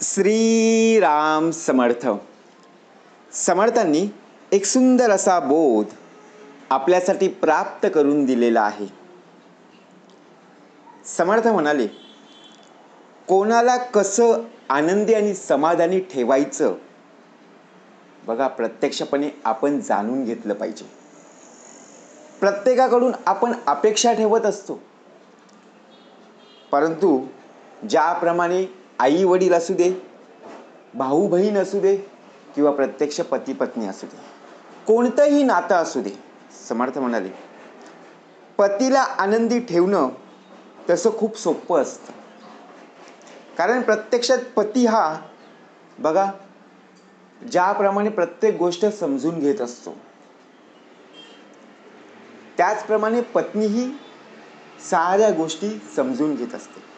श्रीराम समर्थ. समर्थांनी एक सुंदर असा बोध आपल्यासाठी प्राप्त करून दिलेला आहे. समर्थ म्हणाले, कोणाला कसं आनंदी आणि समाधानी ठेवायचं बघा, प्रत्यक्षपणे आपण जाणून घेतलं पाहिजे. प्रत्येकाकडून आपण अपेक्षा ठेवत असतो, परंतु ज्याप्रमाणे आई वडील असू दे, भाऊ बहीण असू दे, किंवा प्रत्यक्ष पती पत्नी असू दे, कोणतंही नातं असू दे, समर्थ म्हणाले पतीला आनंदी ठेवणं तसं खूप सोपं असतं. कारण प्रत्यक्षात पती हा बघा ज्याप्रमाणे प्रत्येक गोष्ट समजून घेत असतो, त्याचप्रमाणे पत्नीही साऱ्या गोष्टी समजून घेत असते.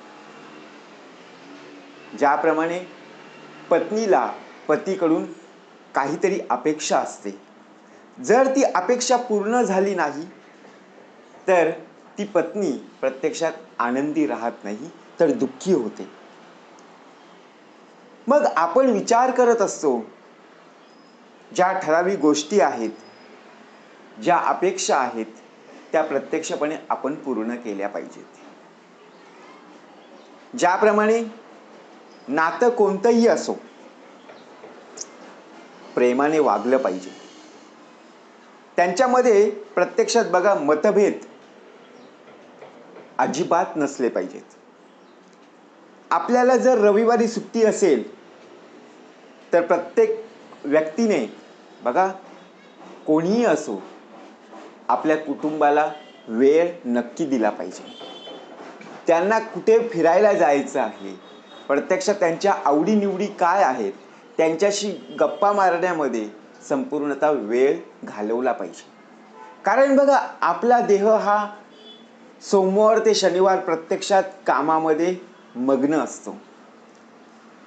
ज्याप्रमाणे पत्नीला पतीकडून काहीतरी अपेक्षा असते, जर ती अपेक्षा पूर्ण झाली नाही तर ती पत्नी प्रत्यक्षात आनंदी राहत नाही, तर दुःखी होते. मग आपण विचार करत असतो, ज्या ठराविक गोष्टी आहेत, ज्या अपेक्षा आहेत, त्या प्रत्यक्षपणे आपण पूर्ण केल्या पाहिजेत. ज्याप्रमाणे नातं कोणतंही असो, प्रेमाने वागलं पाहिजे. त्यांच्यामध्ये प्रत्यक्षात बघा मतभेद अजिबात नसले पाहिजेत. आपल्याला जर रविवारी सुट्टी असेल तर प्रत्येक व्यक्तीने बघा, कोणीही असो, आपल्या कुटुंबाला वेळ नक्की दिला पाहिजे. त्यांना कुठे फिरायला जायचं आहे, प्रत्यक्षात त्यांच्या आवडीनिवडी काय आहेत, त्यांच्याशी गप्पा मारण्यामध्ये संपूर्णतः वेळ घालवला पाहिजे. कारण बघा, आपला देह हा सोमवार ते शनिवार प्रत्यक्षात कामामध्ये मग्न असतो,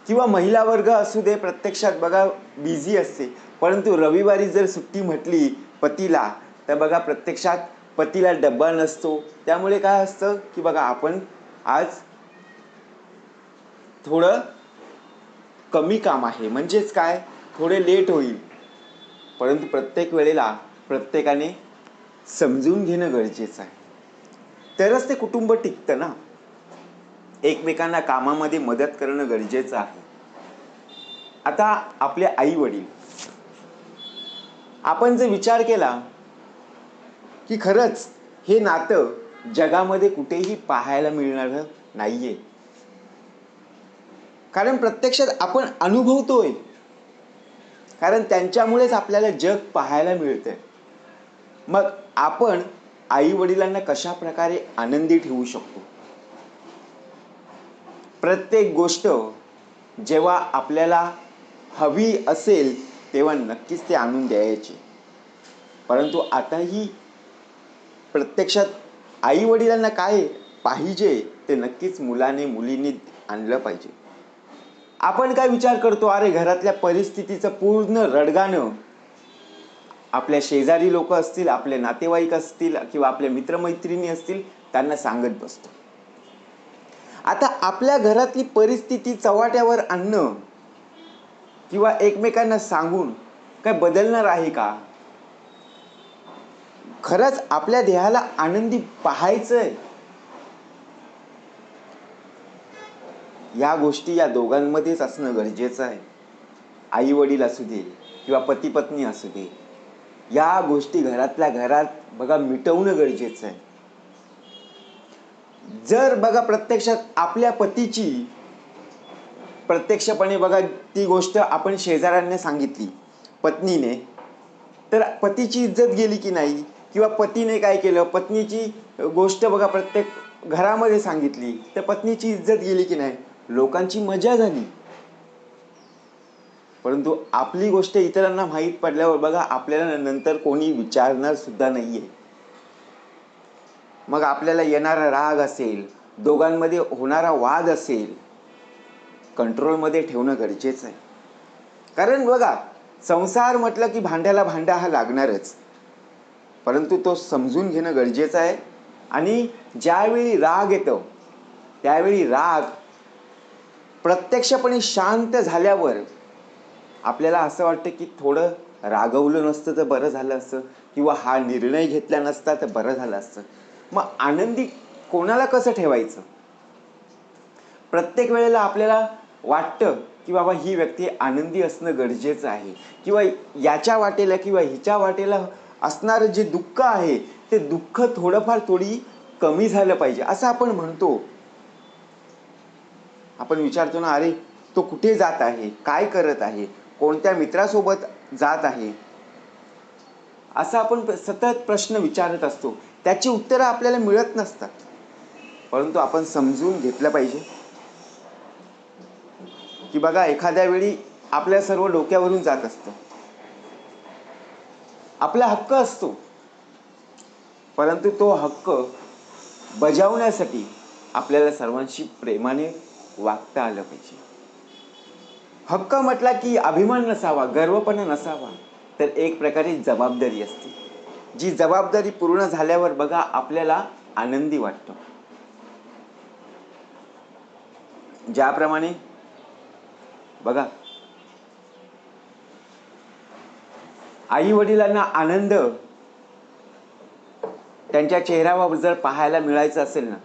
किंवा महिला वर्ग असू दे, प्रत्यक्षात बघा बिझी असते. परंतु रविवारी जर सुट्टी म्हटली पतीला, तर बघा प्रत्यक्षात पतीला डब्बा नसतो. त्यामुळे काय असतं की बघा, आपण आज थोडं कमी काम आहे, म्हणजेच काय, थोडे लेट होईल. परंतु प्रत्येक वेळेला प्रत्येकाने समजून घेणं गरजेचं आहे, तरच ते कुटुंब टिकतं ना. एकमेकांना कामामध्ये मदत करणं गरजेचं आहे. आता आपले आई वडील, आपण जर विचार केला की खरंच हे नातं जगामध्ये कुठेही पाहायला मिळणार नाहीये. कारण प्रत्यक्षात आपण अनुभवतोय, कारण त्यांच्यामुळेच आपल्याला जग पाहायला मिळतंय. मग आपण आई वडिलांना कशा प्रकारे आनंदी ठेवू शकतो? प्रत्येक गोष्ट जेव्हा आपल्याला हवी असेल तेव्हा नक्कीच ते आणून द्यायची. परंतु आताही प्रत्यक्षात आई वडिलांना काय पाहिजे ते नक्कीच मुलाने मुलींनी आणलं पाहिजे. आपण काय विचार करतो, अरे घरातल्या परिस्थितीचं पूर्ण रडगाणं आपल्या शेजारी लोक असतील, आपले नातेवाईक असतील, किंवा आपल्या मित्रमैत्रिणी असतील, त्यांना सांगत बसतो. आता आपल्या घरातली परिस्थिती चव्हाट्यावर आणणं किंवा एकमेकांना सांगून काय बदलणार आहे का? खरंच आपल्या देहाला आनंदी पाहायचंय, या गोष्टी या दोघांमध्येच असणं गरजेचं आहे. आई वडील असू दे किंवा पती पत्नी असू दे, या गोष्टी घरातल्या घरात बघा मिटवणं गरजेचं आहे. जर बघा प्रत्यक्षात आपल्या पतीची प्रत्यक्षपणे बघा ती गोष्ट आपण शेजाऱ्यांना सांगितली पत्नीने, तर पतीची इज्जत गेली की नाही? किंवा पतीने काय केलं, पत्नीची गोष्ट बघा प्रत्येक घरामध्ये सांगितली, तर पत्नीची इज्जत गेली की नाही? लोकांची मजा झाली. परंतु आपली गोष्ट इतरांना माहीत पडल्यावर बघा आपल्याला नंतर कोणी विचारणार सुद्धा नाहीये. मग आपल्याला येणारा राग असेल, दोघांमध्ये होणारा वाद असेल, कंट्रोलमध्ये ठेवणं गरजेचं आहे. कारण बघा, संसार म्हटलं की भांड्याला भांडा हा लागणारच, परंतु तो समजून घेणं गरजेचं आहे. आणि ज्यावेळी राग येतो त्यावेळी राग प्रत्यक्षपणे शांत झाल्यावर आपल्याला असं वाटतं की थोडं रागवलं नसतं तर बरं झालं असतं, किंवा हा निर्णय घेतला नसता तर बरं झालं असतं. मग आनंदी कोणाला कसं ठेवायचं? प्रत्येक वेळेला आपल्याला वाटतं की बाबा ही व्यक्ती आनंदी असणं गरजेचं आहे, किंवा याच्या वाटेला किंवा हिच्या वाटेला असणारं जे दुःख आहे ते दुःख थोडंफार थोडी कमी झालं पाहिजे असं आपण म्हणतो. आपण विचारतो ना, अरे तो कुठे जात आहे, काय करत आहे, कोणत्या मित्रासोबत जात आहे, असं आपण सतत प्रश्न विचारत असतो. त्याची उत्तरं आपल्याला मिळत नसतात. परंतु आपण समजून घेतलं पाहिजे की बघा, एखाद्या वेळी आपल्या सर्व डोक्यावरून जात असतं, आपला हक्क असतो, परंतु तो हक्क बजावण्यासाठी आपल्याला सर्वांशी प्रेमाने वागता आलं पाहिजे. हक्क म्हटला की अभिमान नसावा, गर्वपणा नसावा, तर एक प्रकारे जबाबदारी असते. जी जबाबदारी पूर्ण झाल्यावर बघा आपल्याला आनंदी वाटतो. ज्याप्रमाणे बघा, आई वडिलांना आनंद त्यांच्या चेहऱ्यावर जर पाहायला मिळायचं असेल ना,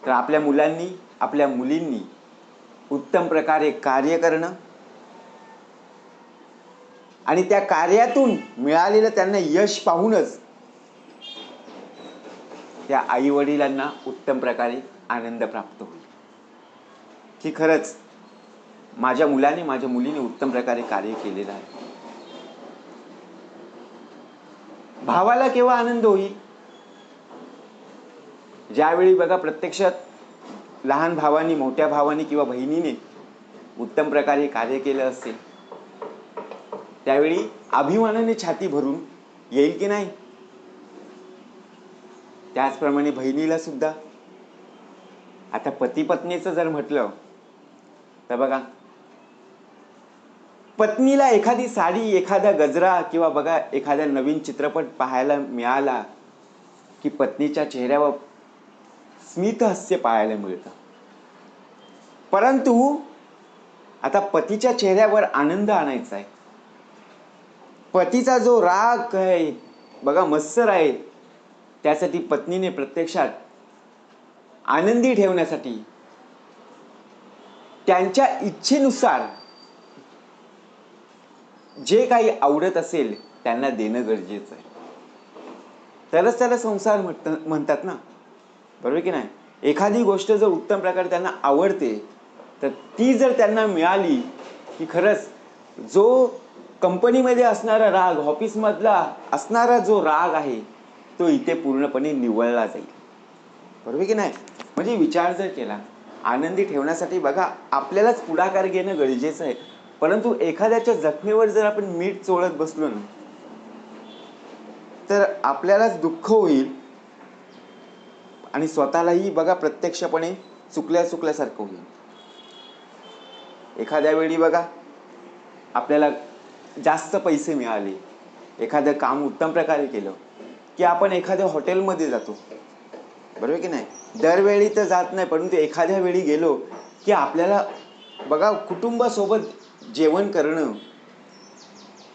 तर आपल्या मुलांनी, आपल्या मुलींनी उत्तम प्रकारे कार्य करणं आणि त्या कार्यातून मिळालेलं त्यांना यश पाहूनच त्या आई वडिलांना उत्तम प्रकारे आनंद प्राप्त होईल की खरंच माझ्या मुलाने, माझ्या मुलीने उत्तम प्रकारे कार्य केलेलं आहे. भावाला केव्हा आनंद होईल? ज्यावेळी बघा प्रत्यक्षात लहान भावानी, मोठ्या भावानी किंवा बहिणीने उत्तम प्रकारे कार्य केलं असेल, त्यावेळी अभिमानाने छाती भरून येईल की नाही? त्याचप्रमाणे बहिणीला सुद्धा. आता पती पत्नीचं जर म्हटलं तर बघा, पत्नीला एखादी साडी, एखादा गजरा किंवा बघा एखादा नवीन चित्रपट पाहायला मिळाला की पत्नीच्या चेहऱ्यावर स्मित हास्य पाहायला मिळतं. परंतु आता पतीच्या चेहऱ्यावर आनंद आणायचा आहे, पतीचा जो राग आहे बघा, मत्सर आहे, त्यासाठी पत्नीने प्रत्यक्षात आनंदी ठेवण्यासाठी त्यांच्या इच्छेनुसार जे काही आवडत असेल त्यांना देणं गरजेचं आहे. तरच त्याला संसार म्हणतात ना, बरोबर की नाही? एखादी गोष्ट जर उत्तम प्रकारे त्यांना आवडते तर ती जर त्यांना मिळाली की खरंच जो कंपनीमध्ये असणारा राग, ऑफिसमधला असणारा जो राग आहे तो इथे पूर्णपणे निवळला जाईल, बरोबर की नाही? म्हणजे विचार जर केला, आनंदी ठेवण्यासाठी बघा आपल्यालाच पुढाकार घेणं गरजेचं आहे. परंतु एखाद्याच्या जखमेवर जर आपण मीठ चोळत बसलो ना, तर आपल्यालाच दुःख होईल आणि स्वतःलाही बघा प्रत्यक्षपणे चुकल्यासारखं होईल. एखाद्या वेळी बघा आपल्याला जास्त पैसे मिळाले, एखादं काम उत्तम प्रकारे केलं की आपण एखाद्या हॉटेलमध्ये जातो, बरोबर की नाही? दरवेळी तर जात नाही, परंतु एखाद्या वेळी गेलो की आपल्याला बघा कुटुंबासोबत जेवण करणं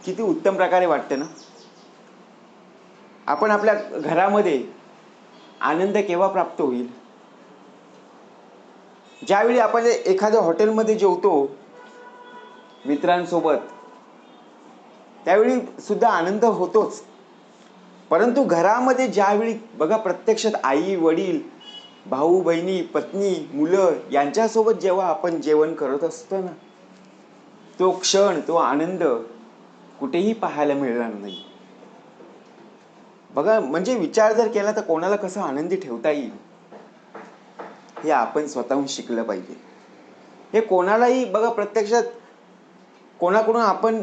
किती उत्तम प्रकारे वाटतं ना. आपण आपल्या घरामध्ये आनंद केव्हा प्राप्त होईल? ज्यावेळी आपण एखाद्या हॉटेलमध्ये जेवतो मित्रांसोबत, त्यावेळी सुद्धा आनंद होतोच. परंतु घरामध्ये ज्यावेळी बघा प्रत्यक्षात आई वडील, भाऊ बहिणी, पत्नी, मुलं यांच्यासोबत जेव्हा आपण जेवण करत असतो ना, तो क्षण, तो आनंद कुठेही पाहायला मिळणार नाही. बघा, म्हणजे विचार जर केला तर कोणाला कसं आनंदी ठेवता येईल हे आपण स्वतःहून शिकलं पाहिजे. हे कोणालाही बघा प्रत्यक्षात कोणाकडून आपण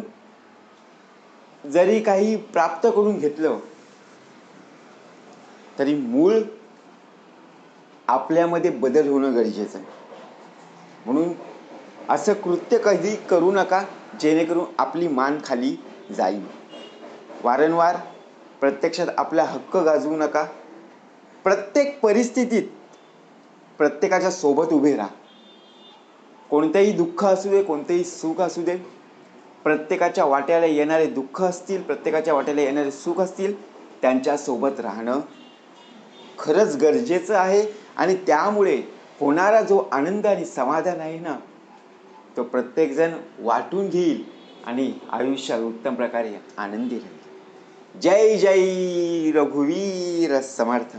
जरी काही प्राप्त करून घेतलं तरी मूळ आपल्यामध्ये बदल होणं गरजेचं आहे. म्हणून असं कृत्य कधी करू नका जेणेकरून आपली मान खाली जाईल. वारंवार प्रत्यक्षात आपला हक्क गाजवू नका. प्रत्येक परिस्थितीत प्रत्येकाच्या सोबत उभे राहा. कोणतेही दुःख असू दे, कोणतेही सुख असू दे, प्रत्येकाच्या वाट्याला येणारे दुःख असतील, प्रत्येकाच्या वाट्याला येणारे सुख असतील, त्यांच्यासोबत राहणं खरंच गरजेचं आहे. आणि त्यामुळे होणारा जो आनंद आणि समाधान आहे ना, तो प्रत्येकजण वाटून घेईल आणि आयुष्यात उत्तम प्रकारे आनंदी राहील. जय जय रघुवीर समर्थ.